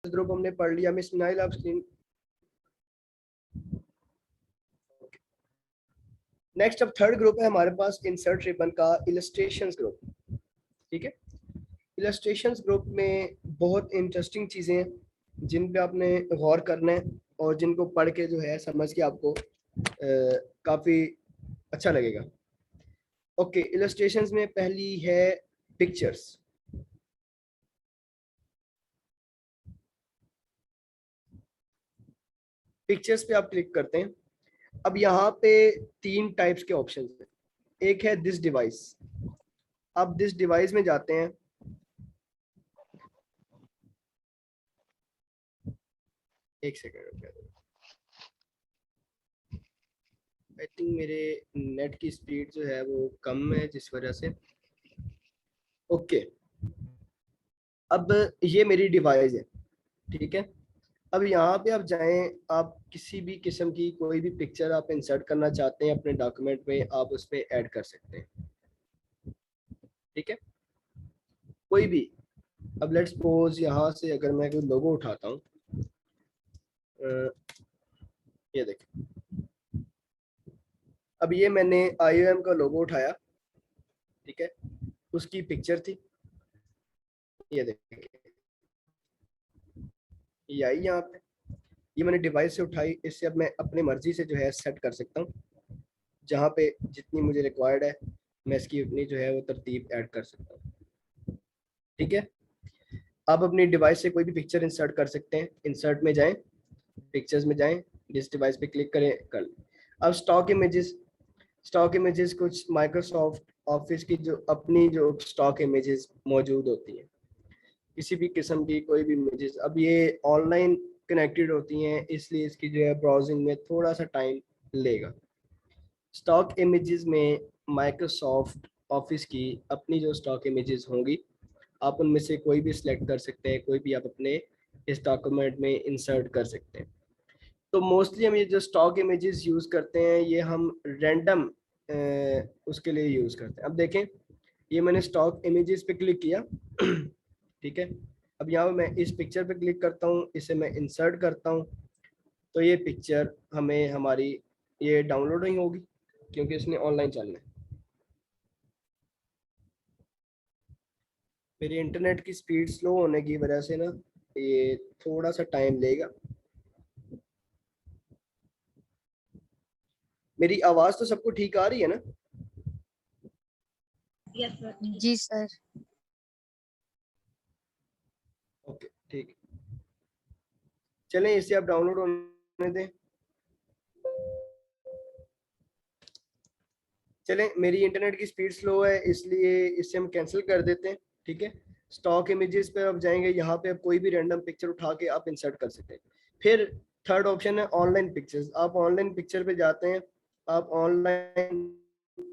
Group हमने पढ़ लिया। मिस नाइल आप स्क्रीन। नेक्स्ट अब थर्ड ग्रुप है हमारे पास इंसर्ट रिबन का इलस्ट्रेशंस ग्रुप। ठीक है, इलस्ट्रेशंस ग्रुप में बहुत इंटरेस्टिंग चीज़ें हैं जिन पे आपने गौर करना है और जिनको पढ़ के जो है समझ के आपको काफ़ी अच्छा लगेगा। ओके, इलस्ट्रेशंस में पहली है पिक्चर्स। पिक्चर्स पे आप क्लिक करते हैं। अब यहाँ पे 3 टाइप्स के ऑप्शन हैं। एक है दिस डिवाइस। आप दिस डिवाइस में जाते हैं। एक सेकेंड, आई थिंक मेरे नेट की स्पीड जो है वो कम है जिस वजह से। ओके, अब ये मेरी डिवाइस है। ठीक है, अब यहाँ पे आप जाएं, आप किसी भी किस्म की कोई भी पिक्चर आप इंसर्ट करना चाहते हैं अपने डॉक्यूमेंट में, आप उस पर ऐड कर सकते हैं। ठीक है, कोई भी। अब लेट्स सपोज यहाँ से अगर मैं कोई लोगो उठाता हूँ, ये देखिए, अब ये मैंने IOM का लोगो उठाया। ठीक है, उसकी पिक्चर थी, ये देखिए, ये आई यहाँ पे। ये मैंने डिवाइस से उठाई, इससे अब मैं अपनी मर्जी से जो है सेट कर सकता हूँ। जहाँ पे जितनी मुझे रिक्वायर्ड है मैं इसकी उतनी जो है वो तरतीब ऐड कर सकता हूँ। ठीक है, आप अपनी डिवाइस से कोई भी पिक्चर इंसर्ट कर सकते हैं। इंसर्ट में जाएं, पिक्चर्स में जाएं, जिस डिवाइस पे क्लिक करें कर। अब स्टॉक इमेजेस कुछ माइक्रोसॉफ्ट ऑफिस की जो अपनी जो स्टॉक इमेजेस मौजूद होती हैं, किसी भी किस्म की कोई भी इमेजेस, अब ये ऑनलाइन कनेक्टेड होती हैं, इसलिए इसकी जो है ब्राउजिंग में थोड़ा सा टाइम लेगा। स्टॉक इमेजेस में माइक्रोसॉफ्ट ऑफिस की अपनी जो स्टॉक इमेजेस होंगी, आप उनमें से कोई भी सिलेक्ट कर सकते हैं, कोई भी आप अपने इस डॉक्यूमेंट में इंसर्ट कर सकते हैं। तो मोस्टली हम ये जो स्टॉक इमेजेस यूज़ करते हैं ये हम रैंडम उसके लिए यूज़ करते हैं। अब देखें, ये मैंने स्टॉक इमेजेस पे क्लिक किया। ठीक है, अब यहाँ मैं इस पिक्चर पे क्लिक करता हूँ, इसे मैं इंसर्ट करता हूँ, तो ये पिक्चर हमें हमारी ये डाउनलोड नहीं होगी क्योंकि इसने ऑनलाइन चलना है। मेरी इंटरनेट की स्पीड स्लो होने की वजह से ना ये थोड़ा सा टाइम लेगा। मेरी आवाज़ तो सबको ठीक आ रही है ना? जी सर। ओके ठीक, चलें इसे आप डाउनलोड होने दें। चलें, मेरी इंटरनेट की स्पीड स्लो है इसलिए इसे हम कैंसिल कर देते हैं। ठीक है, स्टॉक इमेजेस पे आप जाएंगे, यहाँ पे आप कोई भी रैंडम पिक्चर उठा के आप इंसर्ट कर सकते हैं। फिर थर्ड ऑप्शन है ऑनलाइन पिक्चर्स। आप ऑनलाइन पिक्चर पे जाते हैं, आप ऑनलाइन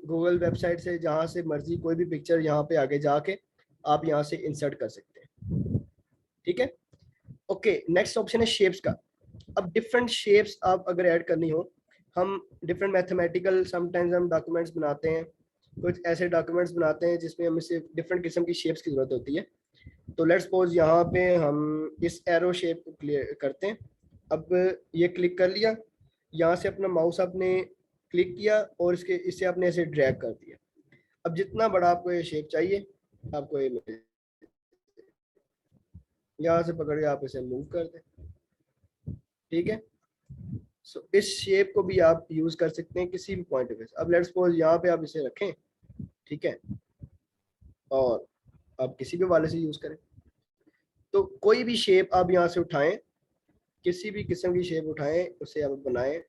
गूगल वेबसाइट से जहाँ से मर्जी कोई भी पिक्चर यहाँ पे आगे जाके आप यहाँ से इंसर्ट कर सकते हैं। ठीक है, ओके, नेक्स्ट ऑप्शन है शेप्स का। अब डिफरेंट शेप्स आप अगर ऐड करनी हो, हम डिफरेंट मैथमेटिकल समटाइम्स हम डॉक्यूमेंट्स बनाते हैं, कुछ ऐसे डॉक्यूमेंट्स बनाते हैं जिसमें हमें सिर्फ डिफरेंट किस्म की शेप्स की जरूरत होती है। तो लेट्स सपोज यहाँ पे हम इस एरो शेप को क्लियर करते हैं। अब ये क्लिक कर लिया, यहाँ से अपना माउस आपने क्लिक किया और इसके इससे आपने ऐसे ड्रैग कर दिया। अब जितना बड़ा आपको ये शेप चाहिए आपको ये मिल, यहाँ से पकड़ के आप इसे मूव कर दें। ठीक है, सो इस शेप को भी आप यूज कर सकते हैं किसी भी पॉइंट पे। अब लेट्स सपोज यहाँ पे आप इसे रखें, ठीक है, और आप किसी भी वाले से यूज करें। तो कोई भी शेप आप यहाँ से उठाएं, किसी भी किस्म की शेप उठाएं, उसे आप बनाएं,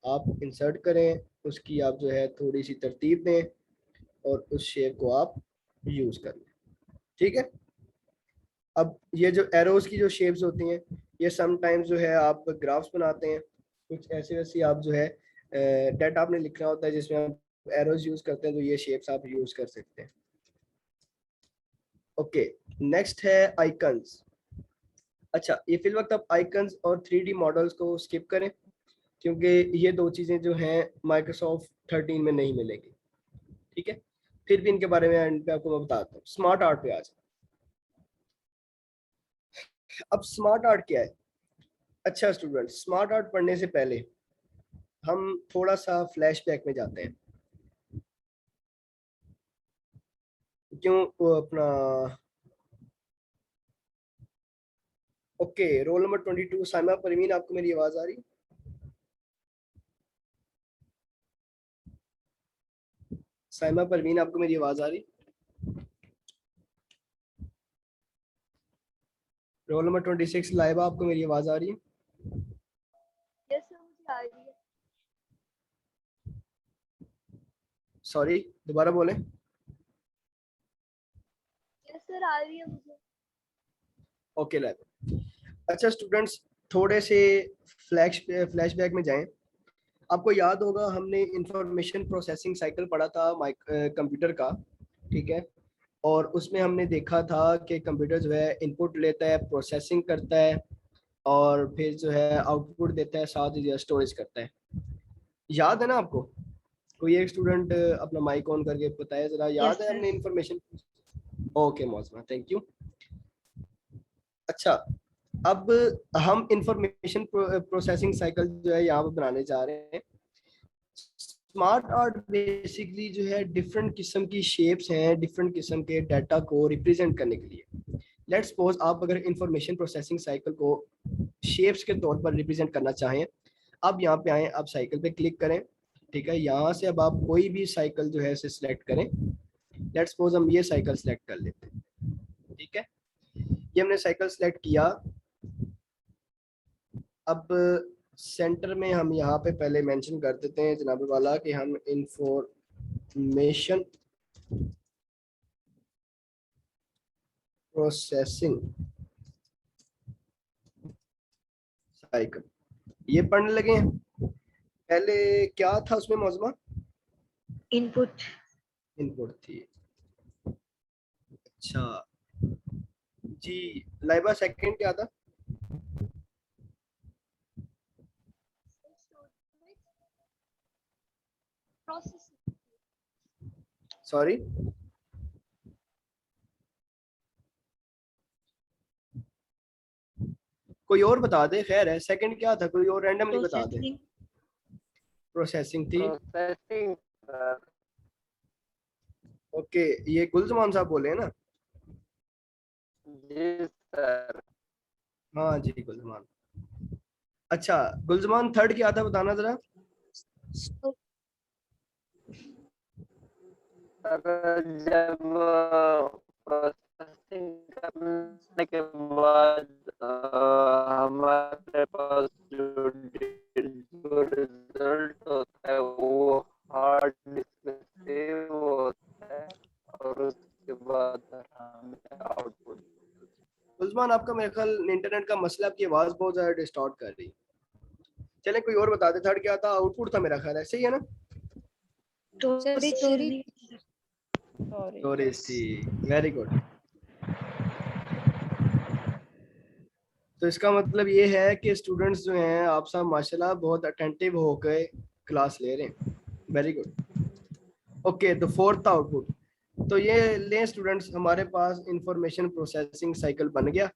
आप इंसर्ट करें, उसकी आप जो है थोड़ी सी तरतीब दें और उस शेप को आप यूज कर लें। ठीक है, अब ये जो एरोज की जो शेप्स होती हैं, ये समटाइम्स जो है आप ग्राफ्स बनाते हैं, कुछ ऐसे वैसी आप जो है डाटा आपने लिखना होता है जिसमें आप एरोज यूज करते हैं, तो ये शेप्स आप यूज कर सकते हैं। ओके, नेक्स्ट है आइकन्स। अच्छा, ये फिल वक्त आप आइकन्स और 3D मॉडल्स को स्किप करें क्योंकि ये दो चीज़ें जो हैं माइक्रोसॉफ्ट 13 में नहीं मिलेगी। ठीक है, फिर भी इनके बारे में एंड पे आपको मैं बताता हूँ। स्मार्ट आर्ट पे आ जाए। अब स्मार्ट आर्ट क्या है? अच्छा स्टूडेंट, स्मार्ट आर्ट पढ़ने से पहले हम थोड़ा सा फ्लैशबैक में जाते हैं। क्यों वो अपना okay, roll number 22 Saima Parveen, आपको मेरी आवाज आ रही? साइमा परवीन, आपको मेरी आवाज आ रही? रोल नंबर 26 लाइबा, आपको मेरी आवाज आ रही है? यस सर, मुझे आ रही है। सॉरी, दोबारा बोलें। यस सर, आ रही है मुझे। ओके लाइबा। अच्छा स्टूडेंट्स, थोड़े से फ्लैशबैक में जाएं। आपको याद होगा हमने इंफॉर्मेशन प्रोसेसिंग साइकिल पढ़ा था कंप्यूटर का, ठीक है? और उसमें हमने देखा था कि कंप्यूटर जो है इनपुट लेता है, प्रोसेसिंग करता है और फिर जो है आउटपुट देता है, साथ ही स्टोरेज करता है। याद है ना आपको? कोई एक स्टूडेंट अपना माइक ऑन करके बताया जरा, याद है हमने इंफॉर्मेशन? ओके मौजमा, थैंक यू। अच्छा, अब हम इंफॉर्मेशन प्रोसेसिंग साइकिल जो है यहाँ पे बनाने जा रहे हैं। स्मार्ट आर्ट बेसिकली जो है डिफरेंट किस्म की शेप्स हैं, डिफरेंट किस्म के डाटा को रिप्रेजेंट करने के लिए। लेट्स सपोज आप अगर इंफॉर्मेशन प्रोसेसिंग साइकिल को शेप्स के तौर पर रिप्रेजेंट करना चाहें, अब यहाँ पे आए, आप साइकिल पे क्लिक करें, ठीक है? यहाँ से अब आप कोई भी साइकिल जो है इसे सिलेक्ट करें। लेट्स सपोज हम ये साइकिल सिलेक्ट कर लेते हैं, ठीक है? ये हमने साइकिल सिलेक्ट किया। अब सेंटर में हम यहाँ पे पहले मेंशन कर देते हैं जनाब वाला कि हम इंफॉर्मेशन प्रोसेसिंग साइकिल ये पढ़ने लगे हैं। पहले क्या था उसमें मौजमा? इनपुट। इनपुट थी। अच्छा जी, लाइबा सेकंड क्या था? प्रोसेस। सॉरी, कोई और बता दे, खैर है। सेकंड क्या था, कोई और रैंडमली बता दे। प्रोसेसिंग। प्रोसेसिंग थी। Processing sir. ओके, ये गुलजमान साहब बोले हैं ना? जी सर। हाँ जी गुलजमान। अच्छा गुलजमान, थर्ड क्या था बताना जरा। सर जब प्रोसेसिंग करने के बाद हमारे पास जो रिजल्ट होता है वो हार्ड डिस्क में सेव होता है और उसके बाद हमें आउटपुट। गुलजमान, आपका मेरे ख्याल इंटरनेट का मसला, आपकी आवाज बहुत ज्यादा डिस्टॉर्ट कर रही है। चले कोई और बता दे, थर्ड क्या था? आउटपुट था मेरा ख्याल है, सही है ना? स्टोरेज। स्टोरेज थी, वेरी गुड। तो इसका मतलब ये है कि स्टूडेंट्स जो हैं आप सब माशाल्लाह बहुत अटेंटिव होकर क्लास ले रहे हैं, वेरी गुड। ओके, तो फोर्थ आउटपुट, तो ये लें स्टूडेंट्स, हमारे पास इंफॉर्मेशन प्रोसेसिंग साइकिल बन गया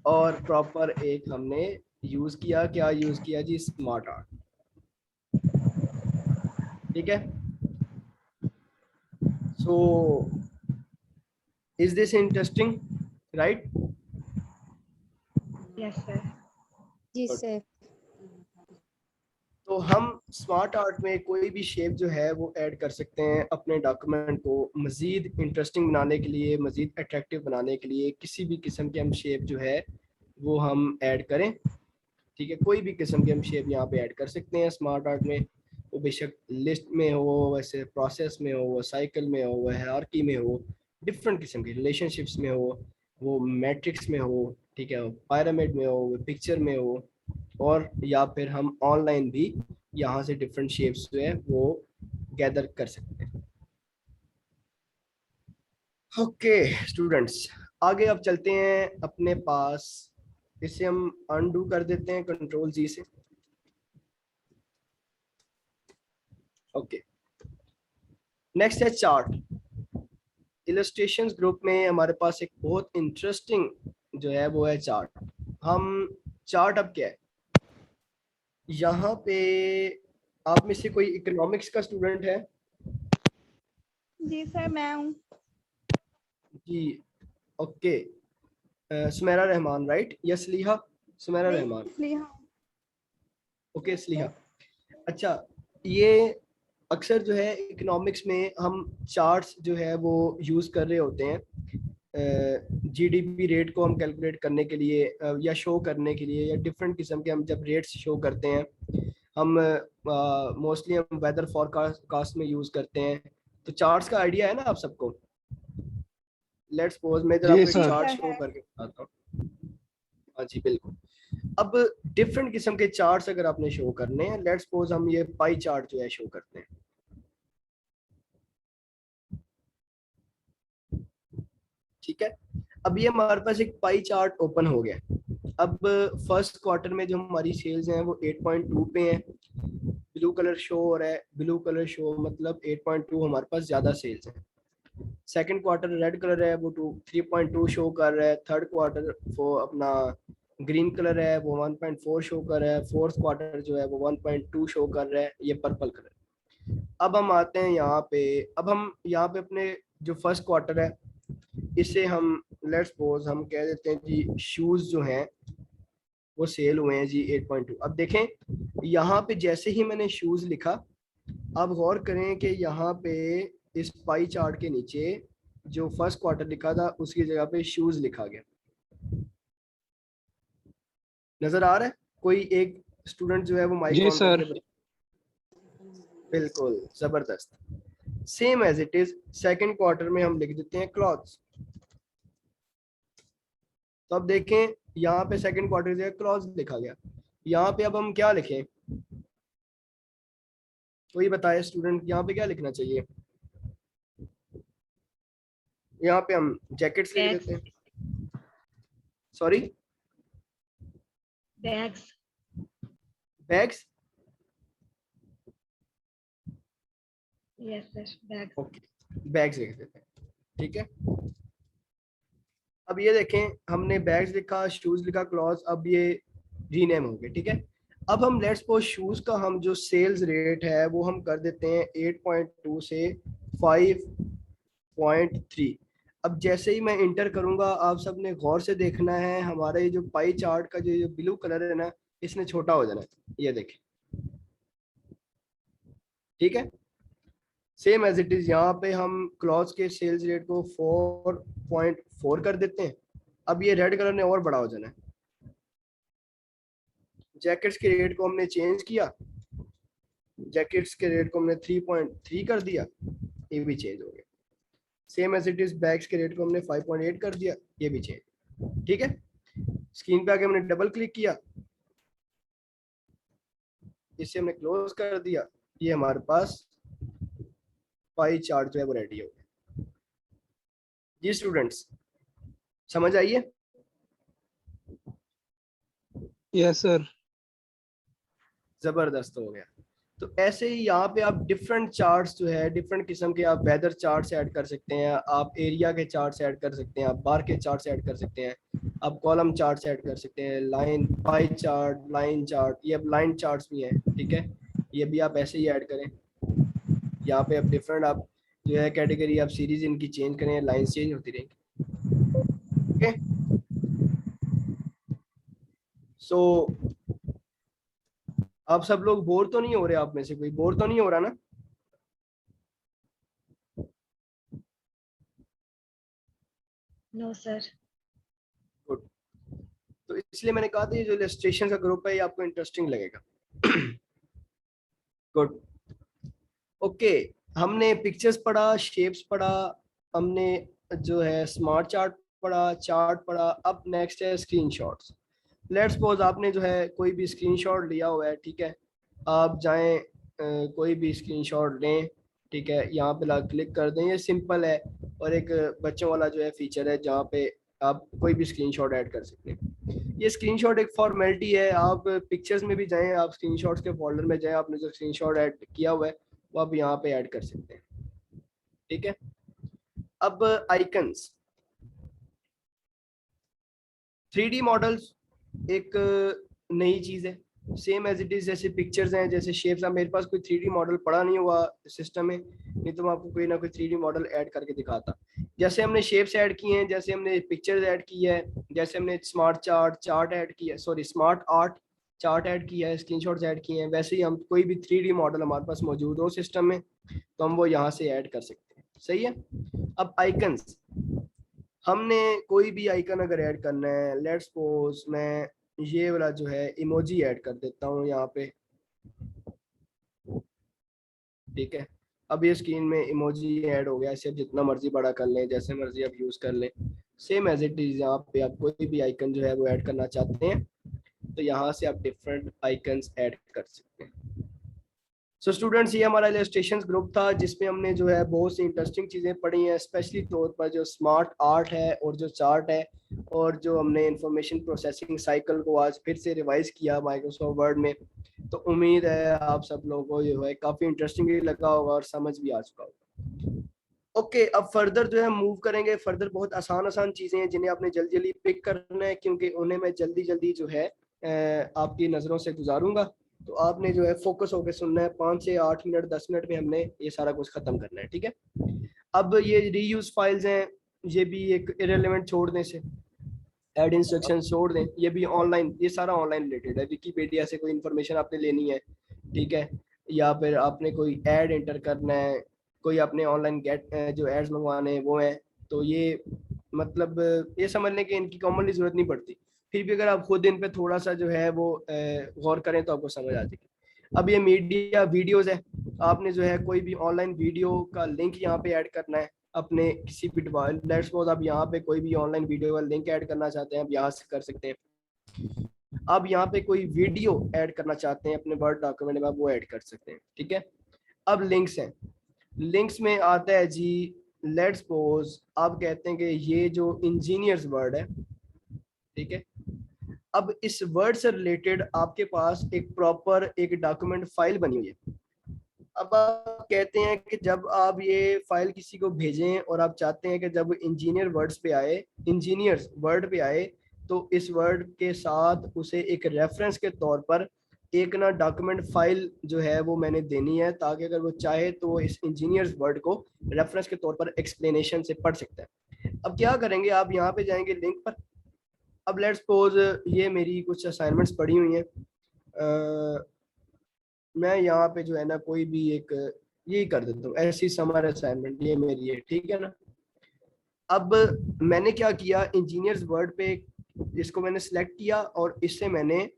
और प्रॉपर एक हमने यूज किया, क्या यूज किया जी? स्मार्ट आर्ट, ठीक है? So is this interesting, right? Yes sir. जी सर। तो हम स्मार्ट आर्ट में कोई भी शेप जो है वो ऐड कर सकते हैं अपने डॉक्यूमेंट को मज़ीद इंटरेस्टिंग बनाने के लिए, मज़ीद अट्रैक्टिव बनाने के लिए। किसी भी किस्म के हम शेप जो है वो हम ऐड करें, ठीक है? कोई भी किस्म के हम शेप यहाँ पे ऐड कर सकते हैं स्मार्ट आर्ट में। वो बेशक लिस्ट में हो, वैसे प्रोसेस में हो, वो साइकिल में हो, वो हायरार्की में हो, डिफरेंट किस्म के रिलेशनशिप्स में हो, वो मैट्रिक्स में हो, ठीक है, पिरामिड में हो, वो पिक्चर में हो, और या फिर हम ऑनलाइन भी यहाँ से डिफरेंट शेप्स जो है वो गैदर कर सकते हैं। ओके स्टूडेंट्स, आगे अब चलते हैं अपने पास। इसे हम अनडू कर देते हैं कंट्रोल जी से। ओके, नेक्स्ट है चार्ट। इलस्ट्रेशंस ग्रुप में हमारे पास एक बहुत इंटरेस्टिंग जो है वो है चार्ट। हम चार्ट अब क्या है, यहाँ पे आप में से कोई इकोनॉमिक्स का स्टूडेंट है? जी सर मैं हूँ। जी ओके। सुमेरा रहमान राइट या स्लीहा? सुमेरा नहीं, रहमान। इसलिए हाँ। ओके स्लीहा। अच्छा, ये अक्सर जो है इकोनॉमिक्स में हम चार्ट्स जो है वो यूज़ कर रहे होते हैं जीडीपी रेट को हम कैलकुलेट करने के लिए या शो करने के लिए, या डिफरेंट किस्म के हम जब रेट्स शो करते हैं हम मोस्टली हम वेदर फॉरकास्ट में यूज़ करते हैं। तो चार्ट्स का आइडिया है ना आप सबको? लेट्स सपोज मैं जरा जी आपको एक सर। चार्ट सर शो है। करके बताता हूँ। हाँ जी बिल्कुल। अब डिफरेंट किस्म के चार्ट्स अगर आपने शो करने हैं, लेट्स सपोज हम ये पाई चार्ट जो है शो करते हैं। ठीक है, अब ये हमारे पास एक पाई चार्ट ओपन हो गया। अब फर्स्ट क्वार्टर में जो हमारी सेल्स हैं वो 8.2 पे हैं, ब्लू कलर शो हो रहा है, ब्लू कलर शो मतलब 8.2 हमारे पास ज्यादा सेल्स हैं। सेकंड क्वार्टर रेड कलर है वो 3.2 शो कर रहा है। थर्ड क्वार्टर वो अपना ग्रीन कलर है वो 1.4 शो कर रहा है। फोर्थ क्वार्टर जो है वो 1.2 शो कर रहा है, ये पर्पल कलर। अब हम आते हैं यहाँ पे, अब हम यहाँ पे अपने जो फर्स्ट क्वार्टर है इसे हम लेट्स सपोज हम कह देते हैं जी शूज जो हैं वो सेल हुए हैं जी 8.2। अब देखें यहाँ पे जैसे ही मैंने शूज लिखा, अब गौर करें कि यहाँ पे इस पाई चार्ट के नीचे जो फर्स्ट क्वार्टर लिखा था उसकी जगह पे शूज लिखा गया। नजर आ रहा है? कोई एक स्टूडेंट जो है वो माइक जी ऑन सर। करके बिल्कुल जबरदस्त। Same as it is second quarter में हम लिख देते हैं क्लॉथ्स। तो अब देखें यहाँ पे सेकंड क्वार्टर जो है क्लॉथ्स लिखा गया। यहाँ पे अब हम क्या लिखें, कोई बताए स्टूडेंट यहाँ पे क्या लिखना चाहिए? यहाँ पे हम जैकेट्स लिख Bags. देते हैं। Sorry, Bags. Bags. Yes, sir. Bags. Okay, bags लिख देते हैं। ठीक है, अब ये देखें हमने बैग्स लिखा, शूज लिखा, क्लॉथ्स, अब ये रीनेम हो गए। ठीक है, अब हम लेट्स सपोज शूज का हम जो सेल्स रेट है वो हम कर देते हैं 8.2 से 5.3। अब जैसे ही मैं इंटर करूंगा आप सब ने गौर से देखना है, हमारा ये जो पाई चार्ट का जो ब्लू कलर है ना इसने छोटा हो जाना है, ये देखें। ठीक है, सेम एज इट इज यहाँ पे हम क्लॉथ्स के सेल्स रेट को 4.4 कर देते हैं। अब ये रेड कलर ने और बड़ा हो जाना है। जैकेट्स के रेट को हमने चेंज किया, जैकेट्स के रेट को हमने 3.3 कर दिया, ये भी चेंज हो गया। Same as it is bags के रेट को हमने 5.8 कर दिया, ये भी चेंज। ठीक है, स्क्रीन पे आके हमने डबल क्लिक किया, इसे हमने क्लोज कर दिया, ये हमारे पास पाई चार्ट जो है वो रेडी हो गया। जी स्टूडेंट्स समझ आइए? Yes sir. जबरदस्त हो गया। तो ऐसे ही यहाँ पे आप डिफरेंट चार्ट्स जो है डिफरेंट किस्म के आप वेदर चार्ट्स ऐड कर सकते हैं, आप एरिया के चार्ट्स ऐड कर सकते हैं, आप बार के चार्ट्स ऐड कर सकते हैं, आप कॉलम चार्ट्स ऐड कर सकते हैं, line pie chart, line chart, ये अब लाइन चार्ट्स भी हैं। ठीक है, ये भी आप ऐसे ही ऐड करें। यहाँ पे आप डिफरेंट आप जो है कैटेगरी आप सीरीज इनकी चेंज करें, लाइन्स चेंज होती रहेंगी। ओके, सो आप सब लोग बोर तो नहीं हो रहे? आप में से कोई बोर तो नहीं हो रहा ना? No, sir. गुड। तो इसलिए मैंने कहा था ये जो इलस्ट्रेशन का ग्रुप है ये आपको इंटरेस्टिंग लगेगा। गुड। ओके, हमने पिक्चर्स पढ़ा, शेप्स पढ़ा, हमने जो है स्मार्ट चार्ट पढ़ा, चार्ट पढ़ा। अब नेक्स्ट है स्क्रीनशॉट्स। लेट्स सपोज आपने जो है कोई भी स्क्रीनशॉट लिया हुआ है। ठीक है, आप जाएं कोई भी स्क्रीनशॉट लें। ठीक है, यहाँ पे ला क्लिक कर दें, ये सिंपल है और एक बच्चों वाला जो है फीचर है जहाँ पे आप कोई भी स्क्रीनशॉट ऐड कर सकते हैं। ये स्क्रीनशॉट एक फॉर्मेलिटी है, आप पिक्चर्स में भी जाएं, आप स्क्रीनशॉट्स के फोल्डर में जाएं, आपने जो स्क्रीनशॉट ऐड किया हुआ है वो आप यहाँ पे ऐड कर सकते हैं। ठीक है, अब आइकन्स। 3D मॉडल्स एक नई चीज है, सेम एज इट इज जैसे पिक्चर्स हैं, जैसे शेप्स हैं। मेरे पास कोई 3D मॉडल पड़ा नहीं हुआ सिस्टम में, नहीं तो मैं आपको कोई ना कोई 3D मॉडल ऐड करके दिखाता। जैसे हमने शेप्स ऐड किए हैं, जैसे हमने पिक्चर्स ऐड की है, जैसे हमने स्मार्ट चार्ट ऐड किया है, sorry smart art chart add किया है, स्क्रीनशॉट्स ऐड किए हैं, वैसे ही हम कोई भी 3D मॉडल हमारे पास मौजूद हो सिस्टम में तो हम वो यहाँ से ऐड कर सकते हैं। सही है। अब आइकन्स, हमने कोई भी आइकन अगर ऐड करना है, लेट्स सपोज मैं ये वाला जो है इमोजी ऐड कर देता हूँ यहाँ पे, ठीक है। अब ये स्क्रीन में इमोजी ऐड हो गया, इसे आप जितना मर्जी बड़ा कर लें, जैसे मर्जी आप यूज कर लें। सेम एज इट इज यहाँ पे आप कोई भी आइकन जो है वो ऐड करना चाहते हैं तो यहाँ से आप डिफरेंट आइकन्स ऐड कर सकते हैं। सो स्टूडेंट्स, ये हमारा इलस्ट्रेशंस ग्रुप था जिसमें हमने जो है बहुत सी इंटरेस्टिंग चीज़ें पढ़ी हैं, स्पेशली तौर पर जो स्मार्ट आर्ट है और जो चार्ट है, और जो हमने इंफॉर्मेशन प्रोसेसिंग साइकिल को आज फिर से रिवाइज किया माइक्रोसॉफ्ट वर्ड में। तो उम्मीद है आप सब लोगों को जो है काफ़ी इंटरेस्टिंग लगा होगा और समझ भी आ चुका होगा। ओके, अब फर्दर जो है मूव करेंगे। फर्दर बहुत आसान चीज़ें हैं जिन्हें आपने जल्दी जल्दी पिक करना है, क्योंकि उन्हें मैं जल्दी जल्दी जो है आपकी नज़रों से गुजारूंगा। तो आपने जो है फोकस होकर सुनना है। 5 से 8 मिनट 10 मिनट में हमने ये सारा कुछ खत्म करना है, ठीक है। अब ये रीयूज फाइल्स हैं, ये भी एक इरेलेवेंट छोड़ दें, से ऐड इंस्ट्रक्शन छोड़ दें, ये भी ऑनलाइन, ये सारा ऑनलाइन रिलेटेड है। विकीपीडिया से कोई इन्फॉर्मेशन आपने लेनी है, ठीक है, या फिर आपने कोई ऐड एंटर करना है, कोई अपने ऑनलाइन गेट जो एड्स मंगवाने हैं वो हैं, तो ये मतलब ये समझ लें कि इनकी कॉमनली जरूरत नहीं पड़ती। फिर भी अगर आप खुद इन पे थोड़ा सा जो है वो गौर करें तो आपको समझ आ जाएगी। अब ये मीडिया वीडियोस है, आपने जो है कोई भी ऑनलाइन वीडियो का लिंक यहाँ पे ऐड करना है अपने किसी भी डिवाइस। लेट्स सपोज आप यहाँ पे कोई भी ऑनलाइन वीडियो का लिंक ऐड करना चाहते हैं, आप यहाँ से कर सकते हैं। आप यहाँ पे कोई वीडियो ऐड करना चाहते हैं अपने वर्ड डॉक्यूमेंट में, आप वो ऐड कर सकते हैं, ठीक है। अब लिंक्स हैं, लिंक्स में आता है जी, लेट्स सपोज आप कहते हैं कि ये जो इंजीनियर्स वर्ड है, ठीक है। अब इस वर्ड से रिलेटेड आपके पास एक प्रॉपर एक डॉक्यूमेंट फाइल बनी हुई है। अब आप कहते हैं कि जब आप ये फाइल किसी को भेजें और आप चाहते हैं कि जब इंजीनियर वर्ड्स पे आए, इंजीनियर्स वर्ड पे आए, तो इस वर्ड के साथ उसे एक रेफरेंस के तौर पर एक ना डॉक्यूमेंट फाइल जो है वो मैंने देनी है, ताकि अगर वो चाहे तो वो इस इंजीनियर्स वर्ड को रेफरेंस के तौर पर एक्सप्लेनेशन से पढ़ सकता है। अब क्या करेंगे, आप यहाँ पे जाएंगे लिंक पर। अब लेट्स सपोज ये मेरी कुछ असाइनमेंट्स पड़ी हुई हैं, मैं यहाँ पे जो है ना कोई भी एक यही कर देता हूँ, ऐसी समर असाइनमेंट ये मेरी है, ठीक है ना। अब मैंने क्या किया, इंजीनियर्स वर्ड पे इसको मैंने सिलेक्ट किया और इससे मैंने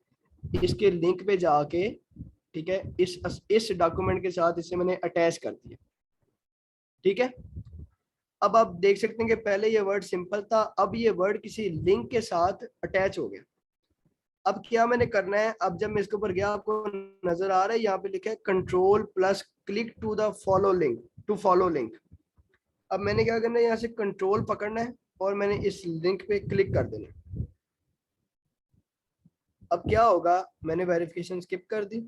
इसके लिंक पे जाके, ठीक है, इस डॉक्यूमेंट के साथ इसे मैंने अटैच कर दिया, ठीक है। अब आप देख सकते हैं कि पहले ये वर्ड सिंपल था, अब ये वर्ड किसी लिंक के साथ अटैच हो गया। अब क्या मैंने करना है, अब जब मैं इसके ऊपर गया, आपको नजर आ रहा है यहाँ पे लिखा है control plus click to the follow link, to follow link. अब मैंने क्या करना है, यहाँ से कंट्रोल पकड़ना है और मैंने इस लिंक पे क्लिक कर देना है। अब क्या होगा, मैंने वेरिफिकेशन स्किप कर दी।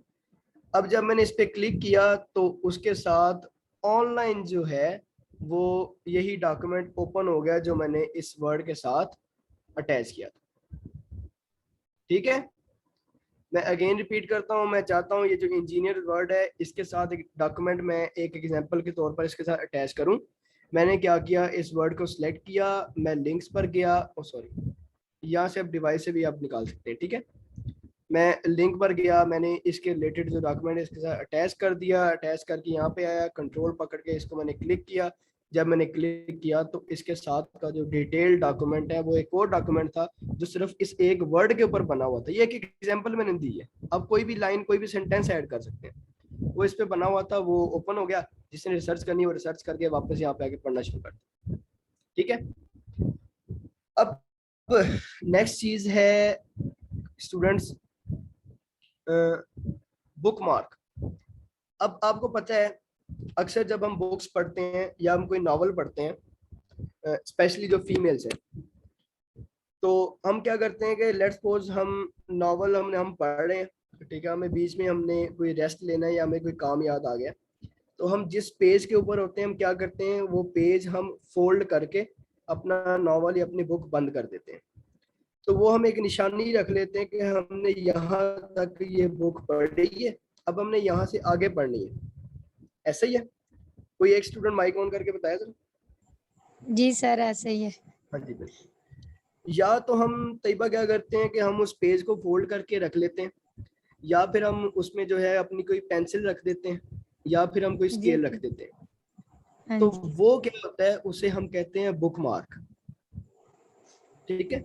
अब जब मैंने इस पे क्लिक किया तो उसके साथ ऑनलाइन जो है वो यही डॉक्यूमेंट ओपन हो गया जो मैंने इस वर्ड के साथ अटैच किया था, ठीक है। मैं अगेन रिपीट करता हूँ, मैं चाहता हूँ ये जो इंजीनियर वर्ड है इसके साथ एक डॉक्यूमेंट मैं एक एग्जांपल के तौर पर इसके साथ अटैच करूँ। मैंने क्या किया, इस वर्ड को सिलेक्ट किया, मैं लिंक्स पर गया, सॉरी यहाँ से आप डिवाइस से भी आप निकाल सकते हैं, ठीक है। मैं लिंक पर गया, मैंने इसके रिलेटेड जो डॉक्यूमेंट है इसके साथ अटैच कर दिया, अटैच करके यहाँ पे आया, कंट्रोल पकड़ के इसको मैंने क्लिक किया। जब मैंने क्लिक किया तो इसके साथ का जो डिटेल डॉक्यूमेंट है वो एक और डॉक्यूमेंट था जो सिर्फ इस एक वर्ड के ऊपर बना हुआ था। ये एक एग्जांपल मैंने दी है, अब कोई भी लाइन कोई भी सेंटेंस ऐड कर सकते हैं। वो इस पे बना हुआ था, वो ओपन हो गया, जिसने रिसर्च करनी वो रिसर्च करके वापस यहाँ पे आके पढ़ना शुरू कर दिया, ठीक है। अब नेक्स्ट चीज है स्टूडेंट्स, बुक मार्क। अब आपको पता है अक्सर जब हम बुक्स पढ़ते हैं या हम कोई नॉवल पढ़ते हैं, स्पेशली जो फीमेल्स हैं, तो हम क्या करते हैं कि लेट्स सपोज हम नॉवल हम पढ़ रहे हैं, ठीक है, हमें बीच में हमने कोई रेस्ट लेना है या हमें कोई काम याद आ गया, तो हम जिस पेज के ऊपर होते हैं हम क्या करते हैं, वो पेज हम फोल्ड करके अपना नॉवल या अपनी बुक बंद कर देते हैं। तो वो हम एक निशानी रख लेते हैं कि हमने यहाँ तक ये बुक पढ़ी है, अब हमने यहाँ से आगे पढ़नी है। ऐसा ही है? कोई एक स्टूडेंट माइक ऑन करके बताया सर। जी सर ऐसे ही है। हाँ जी बिल्कुल। या तो हम तैयबा क्या करते हैं कि हम उस पेज को फोल्ड करके रख लेते हैं, या फिर हम उसमें जो है अपनी कोई पेंसिल रख देते हैं, या फिर हम कोई जी स्केल रख देते हैं। हाँ तो जी। वो क्या होता है, उसे हम कहते हैं बुक मार्क। ठीक है।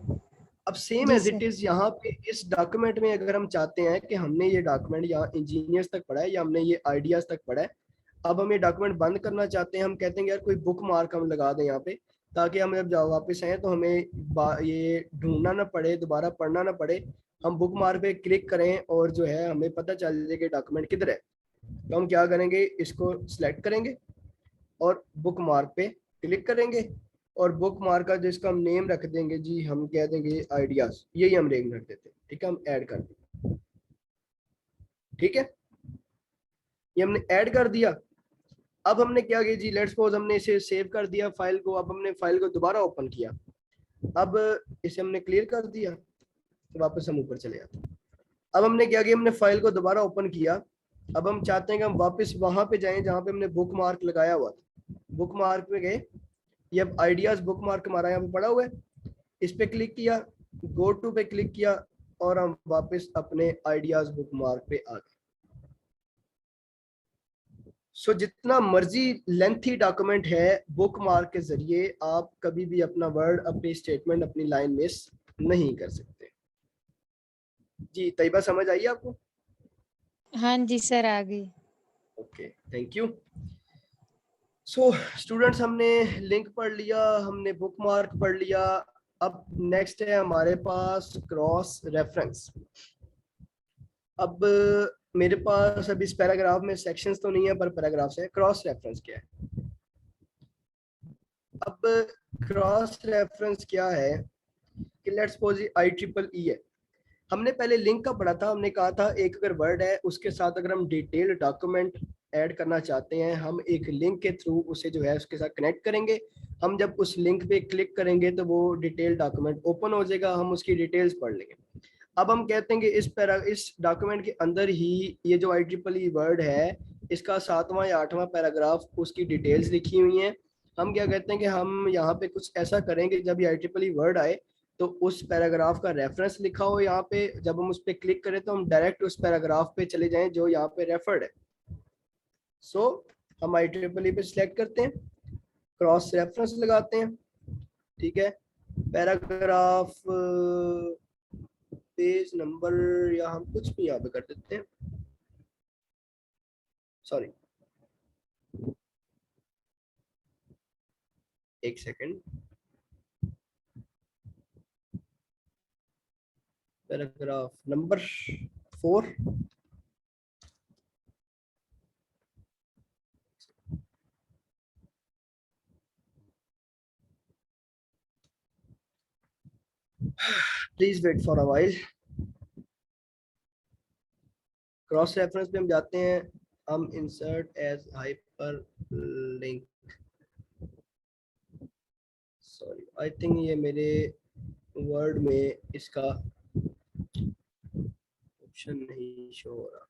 अब सेम जी एज इट सर। इज यहाँ पे इस डॉक्यूमेंट में अगर हम चाहते हैं कि हमने ये डॉक्यूमेंट यहाँ इंजीनियर्स तक पढ़ा है या हमने ये आइडियाज तक पढ़ा है, अब हम ये डॉक्यूमेंट बंद करना चाहते हैं, हम कहते हैं यार कोई बुक मार्क हम लगा दें यहाँ पे, ताकि हम जब जाओ वापस आए तो हमें ये ढूंढना ना पड़े, दोबारा पढ़ना ना पड़े। हम बुक मार्क पे क्लिक करें और जो है हमें पता चल जाए कि डॉक्यूमेंट किधर है। तो हम क्या करेंगे, इसको सिलेक्ट करेंगे और बुक मार्क पे क्लिक करेंगे, और बुक मार्क का जिसका हम नेम रख देंगे जी, हम कह देंगे आइडियाज, यही हम नेम रख देते हैं। ठीक है, हम ऐड कर देंगे। ठीक है, ये हमने ऐड कर दिया। अब हमने क्या किया जी, लेट्स सपोज हमने इसे सेव कर दिया फाइल को, अब हमने फाइल को दोबारा ओपन किया, अब इसे हमने क्लियर कर दिया, तो वापस हम ऊपर चले जाते हैं। अब हमने क्या किया, हमने फाइल को दोबारा ओपन किया, अब हम चाहते हैं कि हम वापस वहां पे जाएं जहां पे हमने बुक मार्क लगाया हुआ था। बुक मार्क पे गए, ये अब आइडियाज बुक मार्क हमारा यहाँ पे पड़ा हुआ है, इस पे क्लिक किया, गो टू पे क्लिक किया, और हम वापस अपने आइडियाज बुक मार्क पे आ गए। सो जितना मर्जी लेंथी डॉक्यूमेंट है, बुक मार्क के जरिए आप कभी भी अपना वर्ड, अपनी स्टेटमेंट, अपनी लाइन मिस नहीं कर सकते। जी तैयबा समझ आई आपको? हाँ जी सर आ गई। Okay thank you. So students, हमने लिंक पढ़ लिया, हमने बुक मार्क पढ़ लिया। अब नेक्स्ट है हमारे पास क्रॉस रेफरेंस। अब मेरे पास अभी इस पैराग्राफ में सेक्शंस तो नहीं है पर पैराग्राफ्स है। क्रॉस रेफरेंस क्या है? अब क्रॉस रेफरेंस क्या है कि लेट्स सपोज IEEE है। हमने पहले लिंक का पढ़ा था, हमने कहा था एक अगर वर्ड है उसके साथ अगर हम डिटेल डॉक्यूमेंट ऐड करना चाहते हैं, हम एक लिंक के थ्रू उसे जो है उसके साथ कनेक्ट करेंगे। हम जब उस लिंक पे क्लिक करेंगे तो वो डिटेल डॉक्यूमेंट ओपन हो जाएगा, हम उसकी डिटेल्स पढ़ लेंगे। अब हम कहते हैं कि इस डॉक्यूमेंट के अंदर ही ये जो IEEE वर्ड है, इसका 7वां या 8वां पैराग्राफ, उसकी डिटेल्स लिखी हुई हैं। हम क्या कहते हैं कि हम यहाँ पे कुछ ऐसा करेंगे, जब ये IEEE वर्ड आए तो उस पैराग्राफ का रेफरेंस लिखा हो यहाँ पे, जब हम उस पर क्लिक करें तो हम डायरेक्ट उस पैराग्राफ पे चले जाएं जो यहाँ पे रेफर्ड है। सो हम IEEE पे सिलेक्ट करते हैं, क्रॉस रेफरेंस लगाते हैं। ठीक है, पैराग्राफ, पेज नंबर, या हम कुछ भी यहाँ पे कर देते हैं, सॉरी एक second, paragraph number 4। Please wait for a while. Cross reference पे हम जाते हैं, हम insert as hyperlink, sorry I think ये मेरे वर्ड में इसका ऑप्शन नहीं शो हो रहा।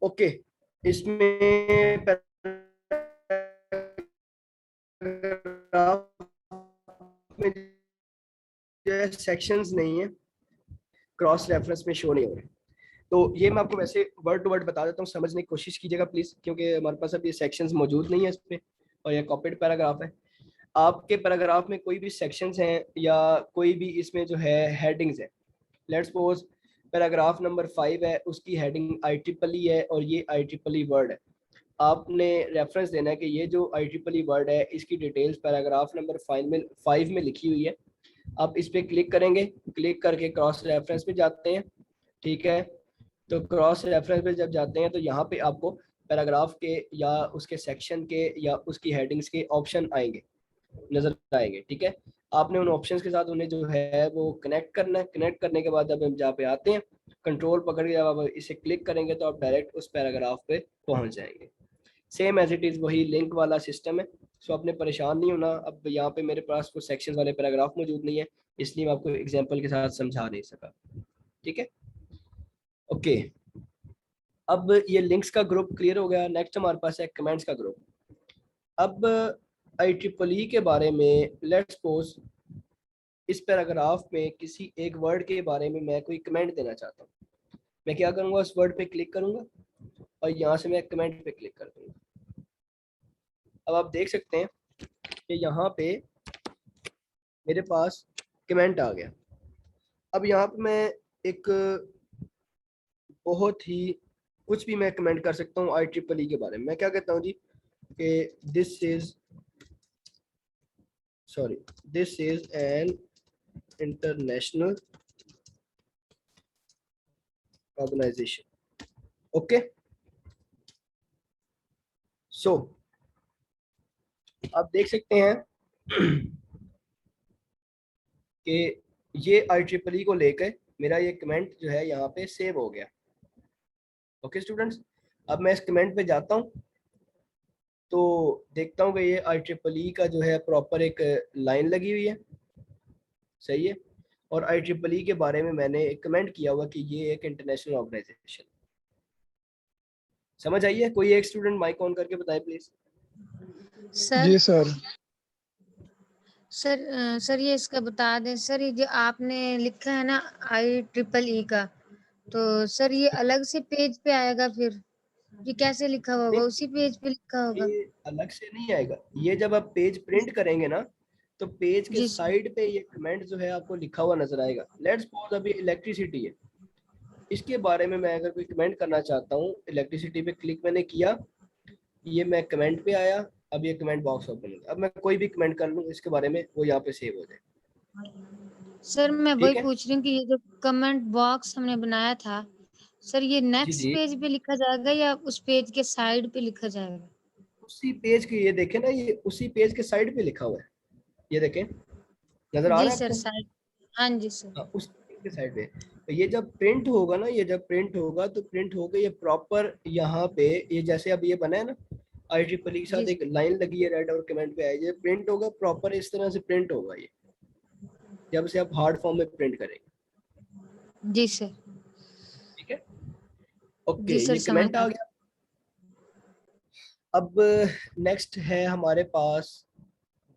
ओके, इसमें में जो है सेक्शंस नहीं है, क्रॉस रेफरेंस में शो नहीं हो रहे। तो ये मैं आपको वैसे वर्ड टू वर्ड बता देता हूँ, समझने की कोशिश कीजिएगा प्लीज, क्योंकि हमारे पास अभी सेक्शंस मौजूद नहीं है इस पे, और ये कॉपीड पैराग्राफ है। आपके पैराग्राफ में कोई भी सेक्शंस हैं या कोई भी इसमें जो है हेडिंग्स है, लेट्स सपोज पैराग्राफ नंबर 5 है, उसकी हेडिंग IEEE है और ये IEEE वर्ड है। आपने रेफरेंस देना है कि ये जो IEEE वर्ड है इसकी डिटेल्स पैराग्राफ नंबर 5 में लिखी हुई है। आप इस पर क्लिक करेंगे, क्लिक करके क्रॉस रेफरेंस पे जाते हैं। ठीक है, तो क्रॉस रेफरेंस पे जब जाते हैं तो यहाँ पे आपको पैराग्राफ के या उसके सेक्शन के या उसकी हेडिंग्स के ऑप्शन आएंगे, नजर आएंगे। ठीक है, आपने उन ऑप्शंस के साथ उन्हें जो है वो कनेक्ट करना है। कनेक्ट करने के बाद जब हम जहाँ पे आते हैं, कंट्रोल पकड़ के जब आप इसे क्लिक करेंगे तो आप डायरेक्ट उस पैराग्राफ पे पहुंच जाएंगे। सेम एज इट इज़ वही लिंक वाला सिस्टम है। सो आपने परेशान नहीं होना। अब यहाँ पे मेरे पास कुछ सेक्शन वाले पैराग्राफ मौजूद नहीं है, इसलिए मैं आपको एग्जाम्पल के साथ समझा नहीं सका। ठीक है, ओके। अब ये लिंक्स का ग्रुप क्लियर हो गया। नेक्स्ट हमारे पास है कमेंट्स का ग्रुप। अब IEEE के बारे में लेट्स सपोज इस पैराग्राफ में किसी एक वर्ड के बारे में मैं कोई कमेंट देना चाहता हूँ। मैं क्या करूँगा, उस वर्ड पे क्लिक करूँगा और यहाँ से मैं कमेंट पे क्लिक कर दूँगा। अब आप देख सकते हैं कि यहाँ पे मेरे पास कमेंट आ गया। अब यहाँ पे मैं एक बहुत ही कुछ भी मैं कमेंट कर सकता हूँ IEEE के बारे में। मैं क्या कहता हूँ जी कि this is an international organisation. Okay, so आप देख सकते हैं कि ये IEEE को लेकर मेरा ये कमेंट जो है यहाँ पे सेव हो गया। ओके स्टूडेंट्स, अब मैं इस कमेंट पे जाता हूँ तो देखता हूँ कि ये IEEE का जो है प्रॉपर एक लाइन लगी हुई है, सही है, और IEEE के बारे में मैंने एक कमेंट किया हुआ कि ये एक इंटरनेशनल ऑर्गेनाइजेशन। समझ आइए? कोई एक स्टूडेंट माइक ऑन करके बताए प्लीज। सर जी सर। सर ये इसका बता दें सर, ये जो आपने लिखा है ना IEEE का, तो सर ये अलग से पेज पे आएगा फिर? ये कैसे लिखा होगा? उसी पेज पे लिखा होगा? ये अलग से नहीं आएगा। ये जब आप पेज प्रिंट करेंगे ना तो पेज के जी सर। साइड पे ये कमेंट जो है आपको लिखा हुआ नजर आएगा। लेट्स सपोज अभी इलेक्ट्रिसिटी है, इसके बारे में मैं अगर कोई कमेंट करना चाहता हूँ, इलेक्ट्रिसिटी पे क्लिक मैंने किया, ये मैं कमेंट पे आया, अब ये कमेंट बॉक्स ओपन होगा। अब मैं कोई भी कमेंट कर लूँ इसके बारे में, वो यहाँ पे सेव हो जाए। सर मैं वही ठीक है पूछ रही हूँ कि ये जो कमेंट बॉक्स हमने बनाया था सर, ये जी नेक्स्ट जी, पेज पे लिखा जाएगा या उस पेज के साइड पे लिखा जाएगा? उसी पेज के, ये देखें ना, ये उसी पेज के साइड पे लिखा हुआ है, ये देखें, नजर आ जी रहा है सर, आपको? साइड। हाँ जी सर। हाँ, उस पेज के साइड पे। तो ये जब प्रिंट होगा ना, ये जब प्रिंट होगा तो प्रिंट होगा ये प्रॉपर यहाँ पे, ये जैसे अब ये बना है ना IEEE के साथ जी एक लाइन लगी है रेड और कमेंट पे आई, ये प्रिंट होगा प्रॉपर, इस तरह से प्रिंट होगा ये जब से आप हार्ड फॉर्म में प्रिंट करेंगे। जी सर। ठीक है, ओके, जी सर, ये समझ कमेंट आ गया। गया। अब नेक्स्ट है हमारे पास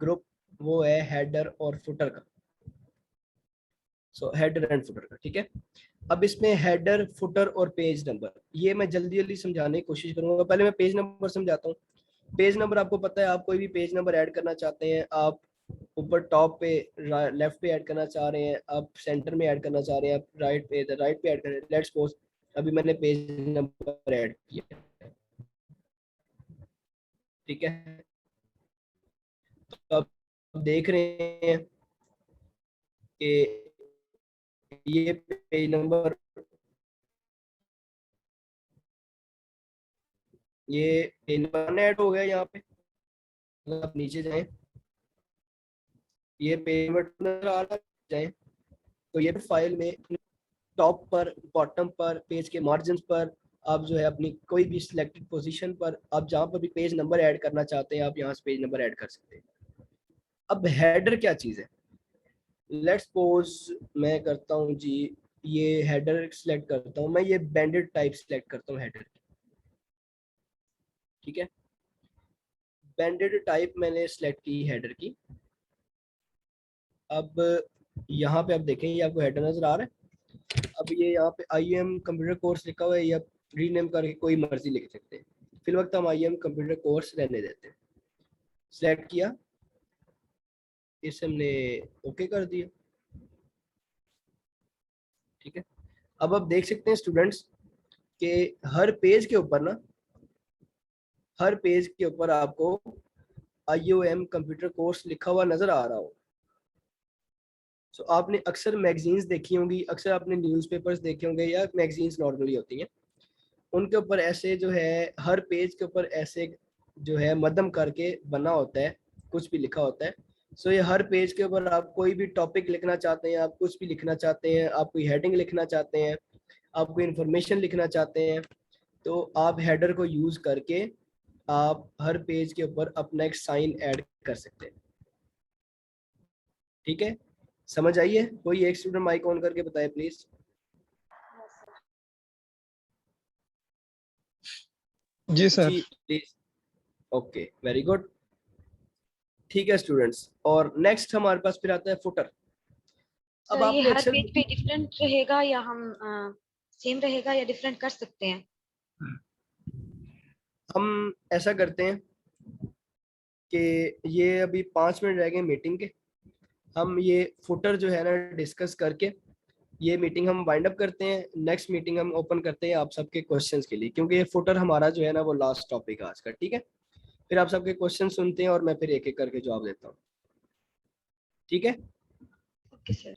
ग्रुप, वो है हेडर और फुटर का। सो हेडर एंड फुटर का, ठीक है। अब इसमें हेडर, फुटर और पेज नंबर, ये मैं जल्दी जल्दी समझाने की कोशिश करूंगा। पहले मैं पेज नंबर समझाता हूँ। पेज नंबर आपको पता है, आप कोई भी पेज नंबर ऐड करना चाहते हैं, आप ऊपर टॉप पे लेफ्ट पे ऐड करना चाह रहे हैं, आप सेंटर में ऐड करना चाह रहे हैं, आप राइट पे ऐड कर रहे हैं। लेट्स सपोज अभी मैंने पेज नंबर ऐड किया, ठीक है। तो अब देख रहे हैं कि ये पेज नंबर, ये पेज नंबर ऐड हो गया यहाँ पे। अगर आप नीचे जाएं, ये पेज नंबर नजर आ रहा है, जाएं तो ये फाइल में टॉप पर, बॉटम पर, पेज के मार्जिन पर आप जो है अपनी कोई भी सिलेक्टेड पोजीशन पर आप जहाँ पर भी पेज नंबर ऐड करना चाहते हैं, आप यहाँ से पेज नंबर ऐड कर सकते हैं। अब हेडर क्या चीज़ है? लेट्स सपोज मैं करता हूँ जी, ये हेडर सिलेक्ट करता हूँ मैं, ये बैंडेड टाइप सिलेक्ट करता हूँ हेडर, ठीक है। बैंडेड टाइप मैंने सिलेक्ट की हेडर की। अब यहाँ पे आप देखें, ये आपको हेडर नजर आ रहा है। अब ये यहाँ पे IEM कंप्यूटर कोर्स लिखा हुआ है, या रीनेम करके कोई मर्जी लिख सकते हैं। फिल वक्त हम IEM कंप्यूटर कोर्स रहने देते हैं। सिलेक्ट किया, इसे हमने ओके कर दिया, ठीक है। अब आप देख सकते हैं स्टूडेंट्स कि हर पेज के ऊपर ना, हर पेज के ऊपर आपको IOM कंप्यूटर कोर्स लिखा हुआ नजर आ रहा हो। सो आपने अक्सर मैगजीन्स देखी होंगी, अक्सर आपने न्यूज़पेपर्स देखे होंगे, या मैगजीन्स नॉर्मली होती हैं, उनके ऊपर ऐसे जो है हर पेज के ऊपर ऐसे जो है मध्यम करके बना होता है, कुछ भी लिखा होता है। सो ये हर पेज के ऊपर आप कोई भी टॉपिक लिखना चाहते हैं, आप कुछ भी लिखना चाहते हैं, आप कोई हेडिंग लिखना चाहते हैं, आप कोई इंफॉर्मेशन लिखना चाहते हैं, तो आप हेडर को यूज़ करके आप हर पेज के ऊपर अपना एक साइन ऐड कर सकते हैं। ठीक है, समझ आइए? कोई एक स्टूडेंट माइक ऑन करके बताए प्लीज। जी सर। जी प्लीज। Okay, very good. ठीक है स्टूडेंट्स, और नेक्स्ट हमारे पास फिर आता है फुटर। अब सर ये आपने हर अक्सर पेज पे डिफरेंट रहेगा या हम सेम रहेगा या डिफरेंट कर सकते हैं? हम ऐसा करते हैं कि ये अभी 5 मिनट रह गए मीटिंग के, हम ये फुटर जो है ना डिस्कस करके ये मीटिंग हम वाइंड अप करते हैं। नेक्स्ट मीटिंग हम ओपन करते हैं आप सबके क्वेश्चंस के लिए, क्योंकि ये फुटर हमारा जो है ना वो लास्ट टॉपिक है आज का। ठीक है, फिर आप सबके क्वेश्चन सुनते हैं और मैं फिर एक एक करके जवाब देता हूँ। ठीक है, ओके सर।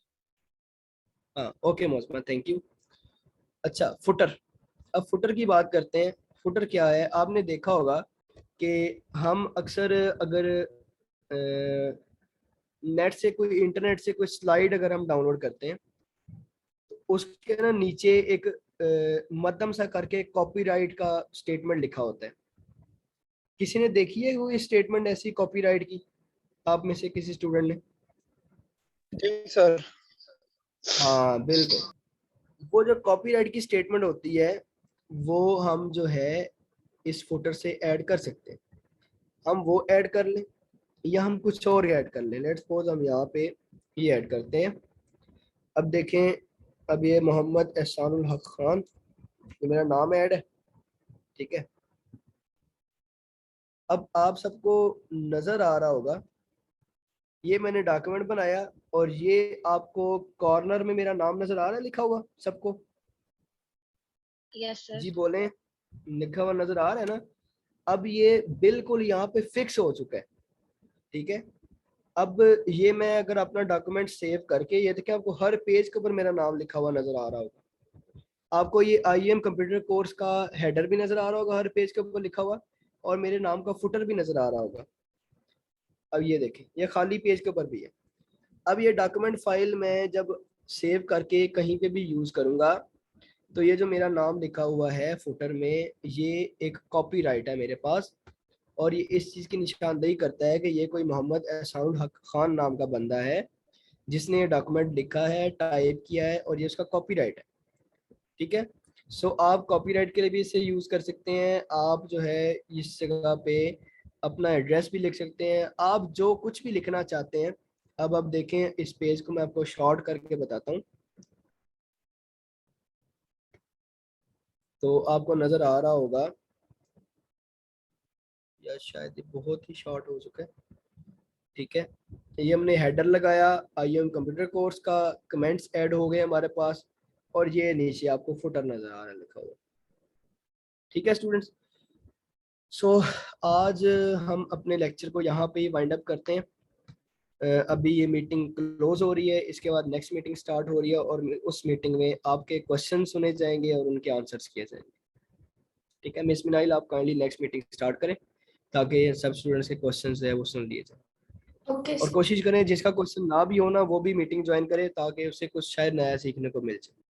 हाँ ओके मोहम्मद, थैंक यू। अच्छा फुटर, अब फुटर की बात करते हैं। फुटर क्या है? आपने देखा होगा कि हम अक्सर अगर नेट से कोई इंटरनेट से कोई स्लाइड अगर हम डाउनलोड करते हैं तो उसके ना नीचे एक मध्यम सा करके कॉपीराइट का स्टेटमेंट लिखा होता है। किसी ने देखी है वो स्टेटमेंट ऐसी कॉपीराइट की? आप में से किसी स्टूडेंट ने? जी सर। हाँ बिल्कुल, वो जो कॉपीराइट की स्टेटमेंट होती है वो हम जो है इस फुटर से ऐड कर सकते हैं। हम वो ऐड कर लें या हम कुछ और ऐड कर लें। लेट्स सपोज हम यहाँ पे ये ऐड करते हैं। अब देखें, अब ये मोहम्मद एहसानुल हक खान, ये मेरा नाम ऐड है। ठीक है, अब आप सबको नजर आ रहा होगा ये मैंने डॉक्यूमेंट बनाया और ये आपको कॉर्नर में मेरा नाम नजर आ रहा है लिखा हुआ सबको? Yes sir. जी बोलें, लिखा हुआ नजर आ रहा है ना? अब ये बिल्कुल यहाँ पे फिक्स हो चुका है। ठीक है, अब ये मैं अगर अपना डॉक्यूमेंट सेव करके ये देखिए आपको हर पेज के ऊपर मेरा नाम लिखा हुआ नजर आ रहा होगा। आपको ये IEM कंप्यूटर कोर्स का हेडर भी नजर आ रहा होगा हर पेज के ऊपर लिखा हुआ, और मेरे नाम का फुटर भी नजर आ रहा होगा। अब ये देखें ये खाली पेज के ऊपर भी है। अब ये डॉक्यूमेंट फाइल मैं जब सेव करके कहीं पे भी यूज करूंगा तो ये जो मेरा नाम लिखा हुआ है फुटर में ये एक कॉपीराइट है मेरे पास, और ये इस चीज़ की निशानदेही करता है कि ये कोई मोहम्मद एहसानुल हक खान नाम का बंदा है जिसने ये डॉक्यूमेंट लिखा है, टाइप किया है, और ये उसका कॉपीराइट है। ठीक है, सो आप कॉपीराइट के लिए भी इसे यूज़ कर सकते हैं। आप जो है इस जगह पे अपना एड्रेस भी लिख सकते हैं, आप जो कुछ भी लिखना चाहते हैं। अब आप देखें इस पेज को मैं आपको शॉर्ट करके बताता हूँ तो आपको नज़र आ रहा होगा, या शायद ये बहुत ही शॉर्ट हो चुका है। ठीक है, ये हमने हेडर लगाया, IEM कंप्यूटर कोर्स का, कमेंट्स ऐड हो गए हमारे पास, और ये नीचे आपको फुटर नजर आ रहा है लिखा हुआ। ठीक है स्टूडेंट्स, सो आज हम अपने लेक्चर को यहाँ पे ही वाइंड अप करते हैं। अभी ये मीटिंग क्लोज हो रही है, इसके बाद नेक्स्ट मीटिंग स्टार्ट हो रही है और उस मीटिंग में आपके क्वेश्चन सुने जाएंगे और उनके आंसर्स किए जाएंगे। ठीक है मिस मिनाइल, आप काइंडली नेक्स्ट मीटिंग स्टार्ट करें ताकि सब स्टूडेंट्स के क्वेश्चन है वो सुन लिए जाए। ओके और कोशिश करें जिसका क्वेश्चन ना भी हो ना वो भी मीटिंग ज्वाइन करे ताकि उसे कुछ शायद नया सीखने को मिल जाए।